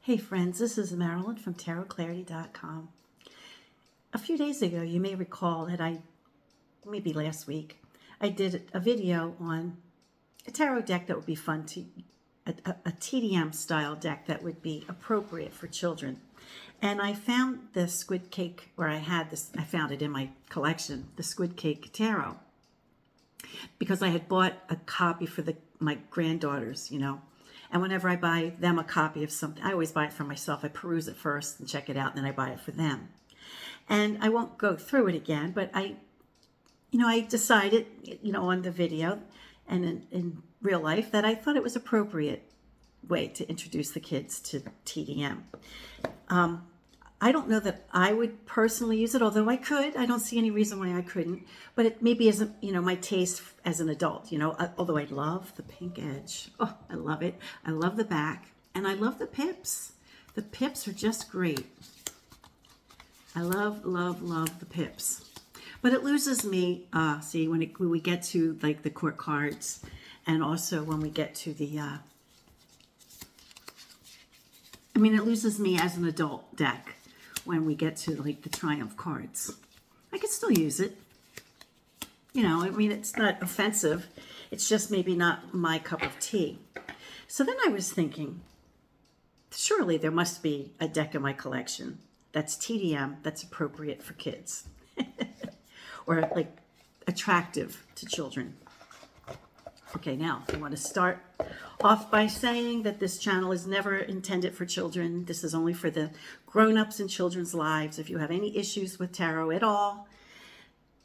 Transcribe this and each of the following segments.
Hey friends, this is Marilyn from tarotclarity.com. A few days ago, you may recall that maybe last week, I did a video on a tarot deck that would be fun to, a TDM style deck that would be appropriate for children. And I found the Squid Cake, where I found it in my collection, the Squid Cake Tarot. Because I had bought a copy for my granddaughters, And whenever I buy them a copy of something, I always buy it for myself. I peruse it first and check it out, and then I buy it for them. And I won't go through it again, but I decided, on the video and in real life that I thought it was appropriate way to introduce the kids to TDM. I don't know that I would personally use it, although I could. I don't see any reason why I couldn't. But it maybe isn't, my taste as an adult, although I love the pink edge. Oh, I love it. I love the back. And I love the pips. The pips are just great. I love, love, love the pips. But it loses me, see, when we get to, like, the court cards, and also when we get to the, it loses me as an adult deck when we get to, like, the Triumph cards. I could still use it. It's not offensive. It's just maybe not my cup of tea. So then I was thinking, surely there must be a deck in my collection that's TDM, that's appropriate for kids. Or, like, attractive to children. Okay, now I want to start off by saying that this channel is never intended for children. This is only for the grown-ups in children's lives. If you have any issues with tarot at all,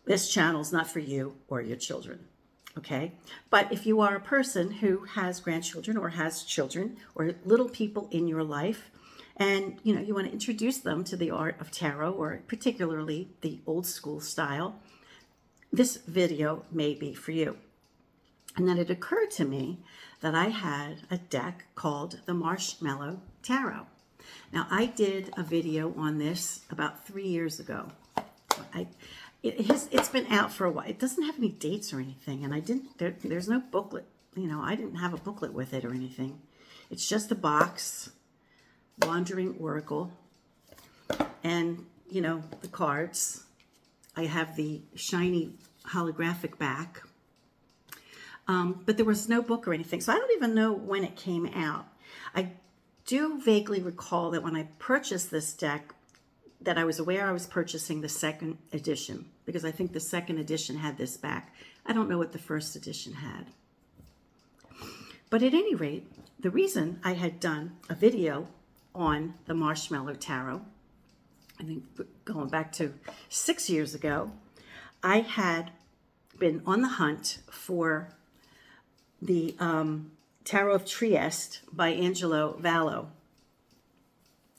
this channel is not for you or your children, okay? But if you are a person who has grandchildren or has children or little people in your life, and you want to introduce them to the art of tarot, or particularly the old school style, this video may be for you. And then it occurred to me that I had a deck called the Marshmallow Tarot. Now, I did a video on this about 3 years ago. It's been out for a while. It doesn't have any dates or anything, and there's no booklet. I didn't have a booklet with it or anything. It's just a box, Wandering Oracle, and, the cards. I have the shiny holographic back. But there was no book or anything, so I don't even know when it came out. I do vaguely recall that when I purchased this deck, that I was aware I was purchasing the second edition, because I think the second edition had this back. I don't know what the first edition had. But at any rate, the reason I had done a video on the Marshmallow Tarot, I think going back to 6 years ago, I had been on the hunt for the Tarot of Trieste by Angelo Vallo,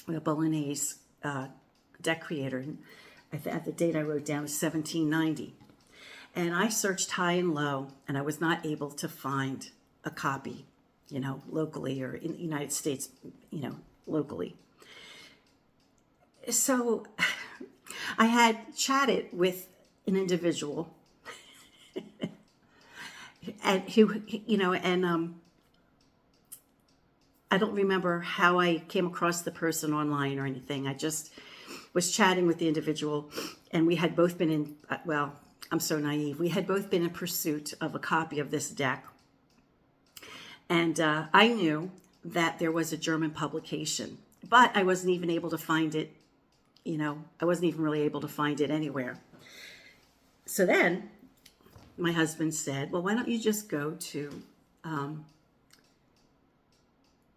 a Bolognese deck creator. At the date I wrote down was 1790. And I searched high and low, and I was not able to find a copy, locally, or in the United States, locally. So I had chatted with an individual and who, I don't remember how I came across the person online or anything. I just was chatting with the individual, and we had both been in, I'm so naive. We had both been in pursuit of a copy of this deck. And I knew that there was a German publication, but I wasn't even able to find it, I wasn't even really able to find it anywhere. So then my husband said, well, why don't you just go to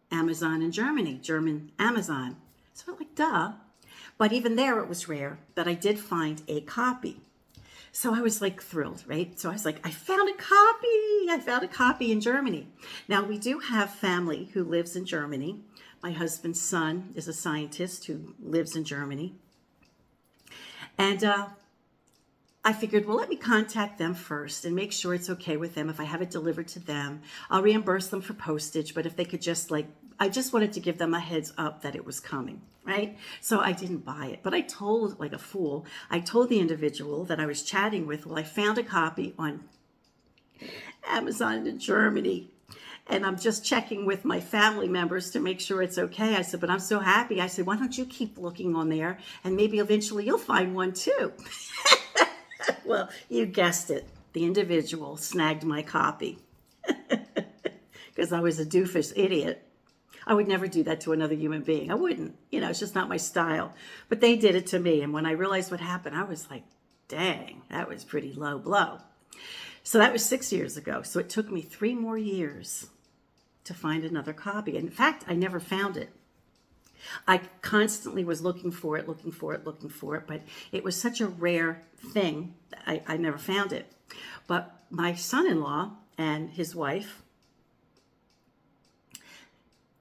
Amazon in Germany, German Amazon. So I'm like, duh. But even there it was rare, but I did find a copy. So I was like thrilled, right? So I was like, I found a copy. I found a copy in Germany. Now, we do have family who lives in Germany. My husband's son is a scientist who lives in Germany. And I figured, well, let me contact them first and make sure it's okay with them if I have it delivered to them. I'll reimburse them for postage, but if they could just I just wanted to give them a heads up that it was coming, right? So I didn't buy it, but I told, like a fool, I told the individual that I was chatting with, well, I found a copy on Amazon in Germany. And I'm just checking with my family members to make sure it's okay. I said, but I'm so happy. I said, why don't you keep looking on there and maybe eventually you'll find one too. Well, you guessed it. The individual snagged my copy because I was a doofus idiot. I would never do that to another human being. I wouldn't. It's just not my style. But they did it to me. And when I realized what happened, I was like, dang, that was pretty low blow. So that was 6 years ago. So it took me 3 more years to find another copy. In fact, I never found it. I constantly was looking for it, but it was such a rare thing, I never found it. But my son-in-law and his wife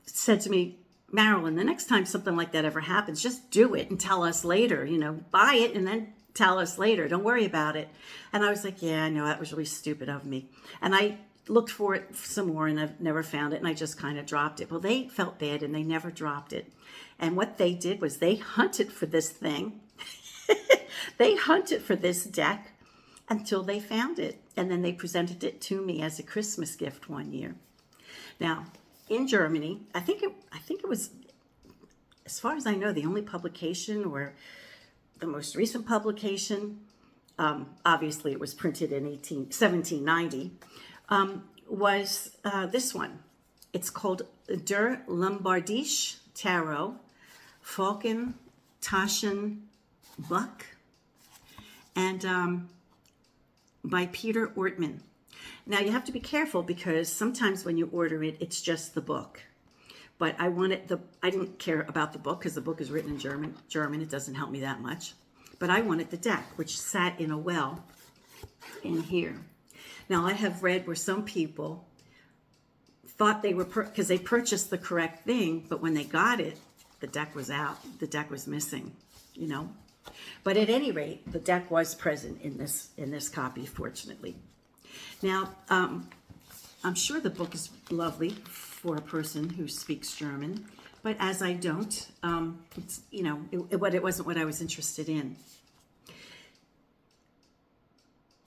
said to me, Marilyn, the next time something like that ever happens, just do it and tell us later, buy it and then tell us later. Don't worry about it. And I was like, yeah, I know that was really stupid of me. And I looked for it some more and I've never found it. And I just kind of dropped it. Well, they felt bad and they never dropped it. And what they did was they hunted for this thing. They hunted for this deck until they found it. And then they presented it to me as a Christmas gift one year. Now, in Germany, I think it was, as far as I know, the only publication or the most recent publication, obviously it was printed in 1790, was this one. It's called Der Lombardische Tarot, Falken Taschen Buck, and by Peter Ortmann. Now you have to be careful because sometimes when you order it, it's just the book. But I didn't care about the book because the book is written in German. It doesn't help me that much. But I wanted the deck, which sat in a well in here. Now I have read where some people thought they were, because they purchased the correct thing, but when they got it, the deck was out. The deck was missing, But at any rate, the deck was present in this copy, fortunately. Now, I'm sure the book is lovely for a person who speaks German, but as I don't, it wasn't what I was interested in.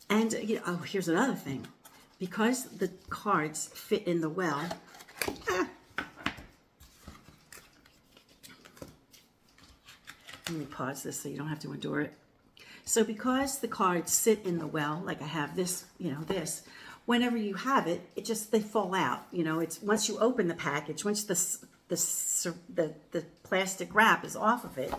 And, here's another thing. Because the cards fit in the well, let me pause this so you don't have to endure it. So because the cards sit in the well, like I have this, this, whenever you have it, they fall out. It's once you open the package, once the plastic wrap is off of it,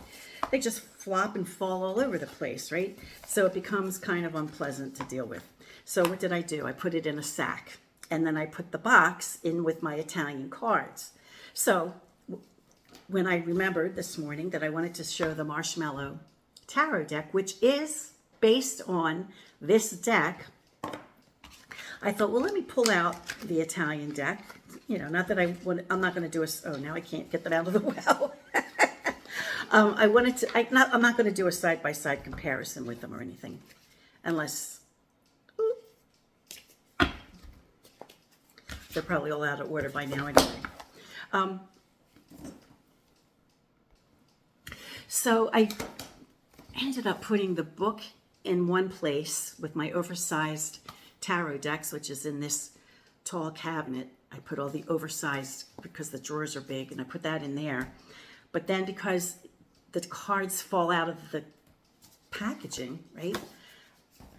they just flop and fall all over the place, right? So it becomes kind of unpleasant to deal with. So what did I do? I put it in a sack, and then I put the box in with my Italian cards. So when I remembered this morning that I wanted to show the Marshmallow tarot deck, which is based on this deck, I thought, well, let me pull out the Italian deck. Not that I'm not going to do now I can't get them out of the well. I'm not going to do a side-by-side comparison with them or anything, unless they're probably all out of order by now anyway. So I ended up putting the book in one place with my oversized tarot decks, which is in this tall cabinet. I put all the oversized, because the drawers are big, and I put that in there. But then because the cards fall out of the packaging, right,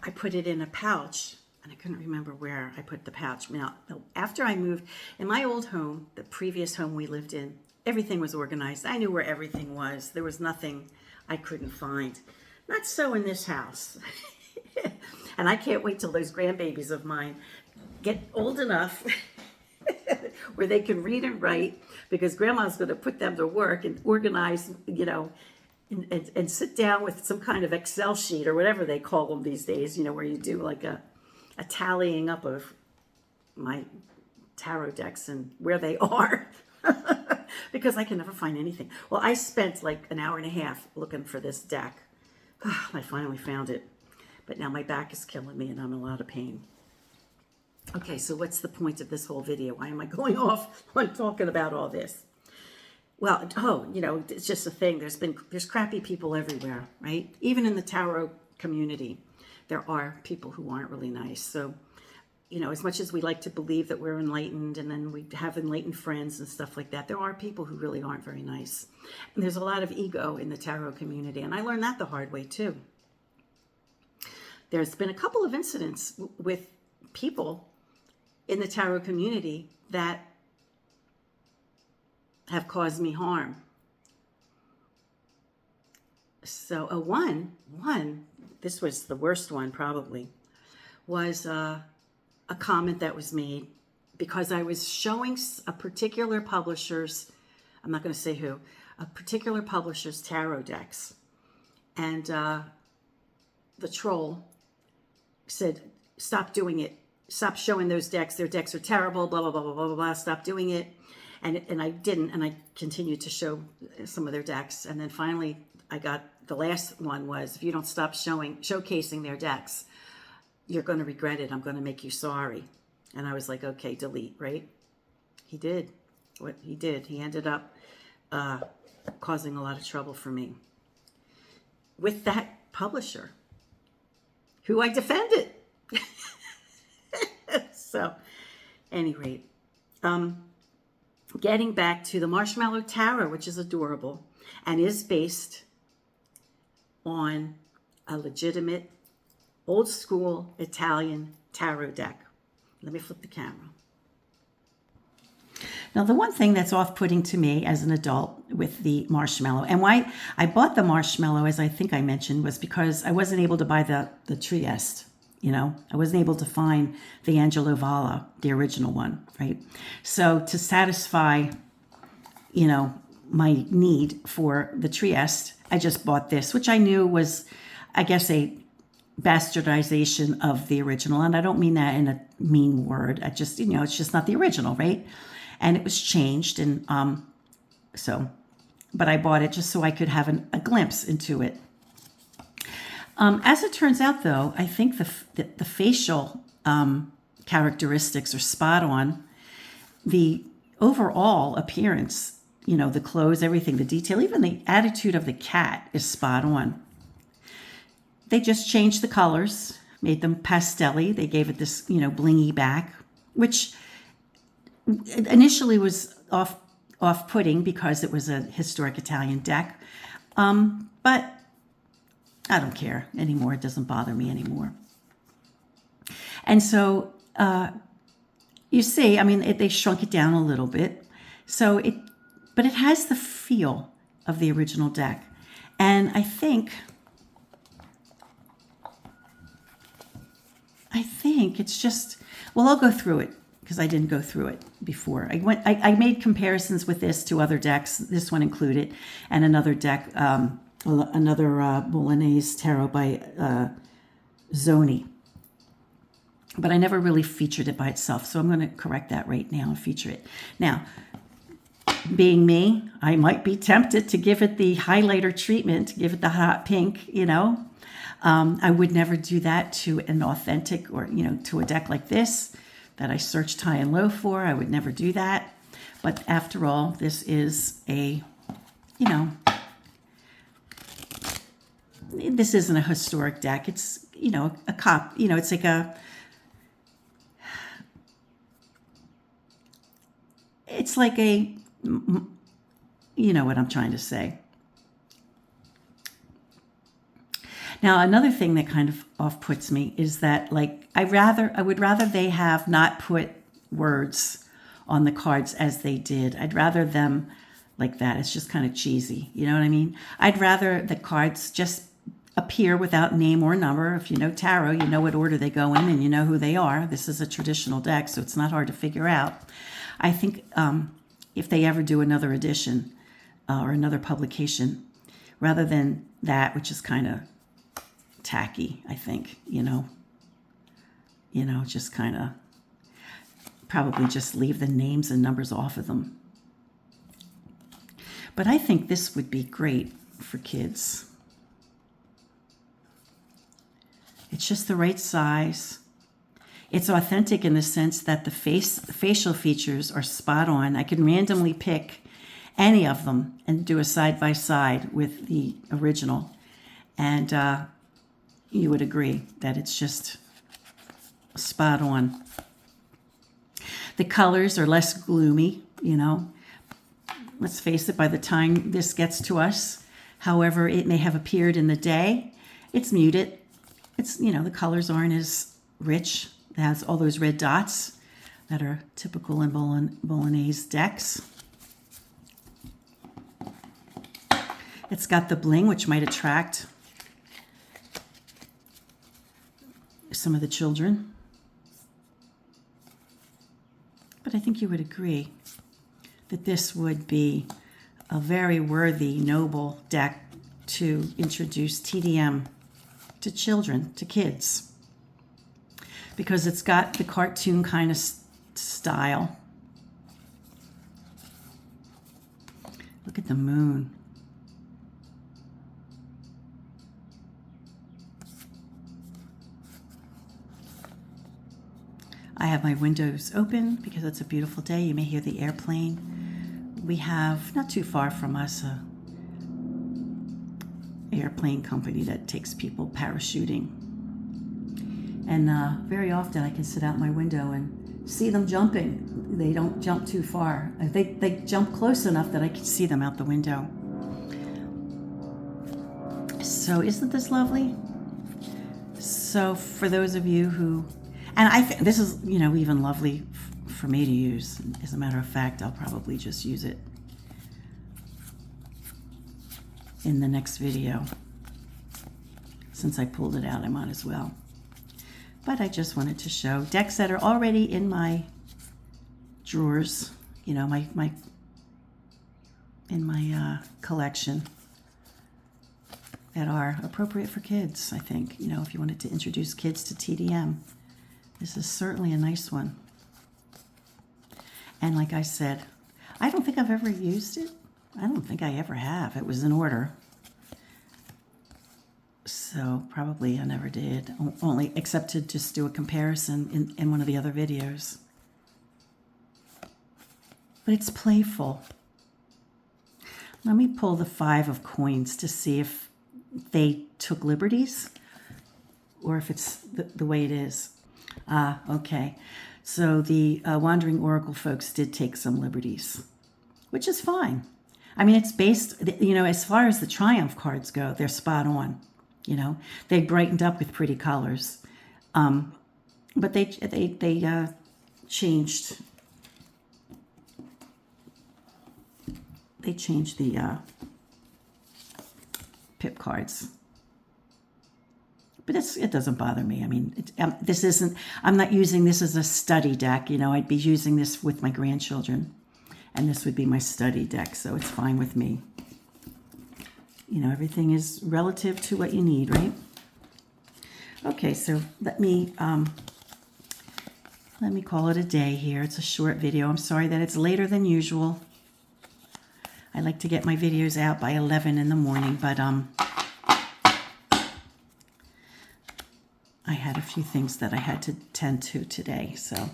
I put it in a pouch, and I couldn't remember where I put the pouch. Now, after I moved, in my old home, the previous home we lived in, everything was organized. I knew where everything was. There was nothing I couldn't find. Not so in this house. And I can't wait till those grandbabies of mine get old enough where they can read and write, because grandma's going to put them to work and organize, and sit down with some kind of Excel sheet or whatever they call them these days, where you do like a tallying up of my tarot decks and where they are. Because I can never find anything. Well, I spent like an hour and a half looking for this deck. I finally found it. But now my back is killing me and I'm in a lot of pain. Okay, so what's the point of this whole video? Why am I going off on talking about all this? Well, it's just a thing. There's crappy people everywhere, right? Even in the tarot community, there are people who aren't really nice. So you know, as much as we like to believe that we're enlightened and then we have enlightened friends and stuff like that, there are people who really aren't very nice. And there's a lot of ego in the tarot community. And I learned that the hard way too. There's been a couple of incidents with people in the tarot community that have caused me harm. So one, this was the worst one probably, was a comment that was made because I was showing a particular publisher's, I'm not going to say who, a particular publisher's tarot decks. And the troll said, stop doing it. Stop showing those decks. Their decks are terrible, blah, blah, blah, blah, blah, blah, blah. Stop doing it. And I didn't, and I continued to show some of their decks. And then finally, I got, the last one was, if you don't stop showcasing their decks, you're going to regret it. I'm going to make you sorry. And I was like, okay, delete, right? He did what he did. He ended up causing a lot of trouble for me with that publisher who I defended. So, at any rate, getting back to the Marshmallow Tarot, which is adorable and is based on a legitimate old school Italian tarot deck. Let me flip the camera. Now, the one thing that's off-putting to me as an adult with the Marshmallow, and why I bought the Marshmallow, as I think I mentioned, was because I wasn't able to buy the Trieste. You know, I wasn't able to find the Angelo Vallo, the original one, right? So to satisfy, you know, my need for the Trieste, I just bought this, which I knew was, I guess, a bastardization of the original. And I don't mean that in a mean word. I just, you know, it's just not the original, right? And it was changed. And but I bought it just so I could have a glimpse into it. As it turns out, though, I think the facial characteristics are spot on. The overall appearance, you know, the clothes, everything, the detail, even the attitude of the cat is spot on. They just changed the colors, made them pastel-y. They gave it this, you know, blingy back, which initially was off-putting because it was a historic Italian deck. But I don't care anymore. It doesn't bother me anymore. And so, you see, I mean, they shrunk it down a little bit. But it has the feel of the original deck. And I think it's just, well, I'll go through it because I didn't go through it before. I made comparisons with this to other decks, this one included, and another deck, another Bolognese tarot by Zoni. But I never really featured it by itself, so I'm going to correct that right now and feature it. Now, being me, I might be tempted to give it the highlighter treatment, give it the hot pink, you know. I would never do that to an authentic or, you know, to a deck like this that I searched high and low for. I would never do that. But after all, this is a, you know, this isn't a historic deck. It's, you know, it's like it's like a, you know what I'm trying to say. Now, another thing that kind of off-puts me is that, like, I would rather they have not put words on the cards as they did. I'd rather them like that. It's just kind of cheesy. You know what I mean? I'd rather the cards just appear without name or number. If you know tarot, you know what order they go in and you know who they are. This is a traditional deck, so it's not hard to figure out. I think if they ever do another edition or another publication, rather than that, which is kind of tacky, I think, you know, just kind of probably just leave the names and numbers off of them. But I think this would be great for kids. It's just the right size. It's authentic in the sense that the facial features are spot on. I can randomly pick any of them and do a side-by-side with the original. And you would agree that it's just spot on. The colors are less gloomy, you know. Let's face it, by the time this gets to us, however it may have appeared in the day, it's muted. It's, you know, the colors aren't as rich. It has all those red dots that are typical in Bolognese decks. It's got the bling, which might attract some of the children. But I think you would agree that this would be a very worthy, noble deck to introduce TDM to children, to kids, because it's got the cartoon kind of style. Look at the moon. I have my windows open because it's a beautiful day. You may hear the airplane. We have, not too far from us, a airplane company that takes people parachuting. And very often I can sit out my window and see them jumping. They don't jump too far. They jump close enough that I can see them out the window. So isn't this lovely? So for those of you who, and I think this is, you know, even lovely for me to use. As a matter of fact, I'll probably just use it in the next video. Since I pulled it out, I might as well. But I just wanted to show decks that are already in my drawers, you know, in my collection, that are appropriate for kids, I think. You know, if you wanted to introduce kids to TDM, this is certainly a nice one. And like I said, I don't think I've ever used it. I don't think I ever have. It was in order. So probably I never did, only except to just do a comparison in one of the other videos. But it's playful. Let me pull the 5 of coins to see if they took liberties or if it's the way it is. Okay. So the Wandering Oracle folks did take some liberties, which is fine. I mean, it's based, you know, as far as the Triumph cards go, they're spot on. You know, they brightened up with pretty colors, but they changed. They changed the pip cards, but it doesn't bother me. I mean, this isn't. I'm not using this as a study deck. You know, I'd be using this with my grandchildren, and this would be my study deck, so it's fine with me. You know, everything is relative to what you need, right? Okay, so let me call it a day here. It's a short video. I'm sorry that it's later than usual. I like to get my videos out by 11 in the morning, but I had a few things that I had to tend to today. So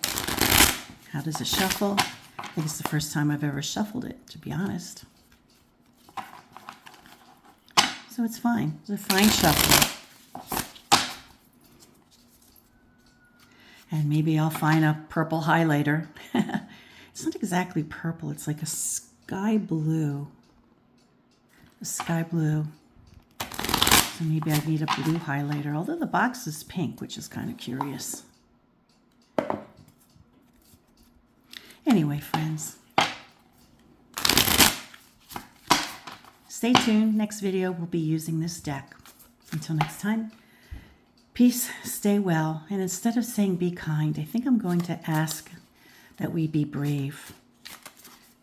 how does it shuffle? I think it's the first time I've ever shuffled it, to be honest. So it's fine. It's a fine shuffle. And maybe I'll find a purple highlighter. It's not exactly purple. It's like a sky blue. A sky blue. So maybe I need a blue highlighter. Although the box is pink, which is kind of curious. Anyway, friends. Stay tuned. Next video, we'll be using this deck. Until next time, peace, stay well. And instead of saying be kind, I think I'm going to ask that we be brave.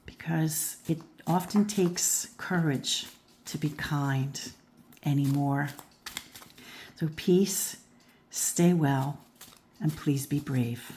Because it often takes courage to be kind anymore. So peace, stay well, and please be brave.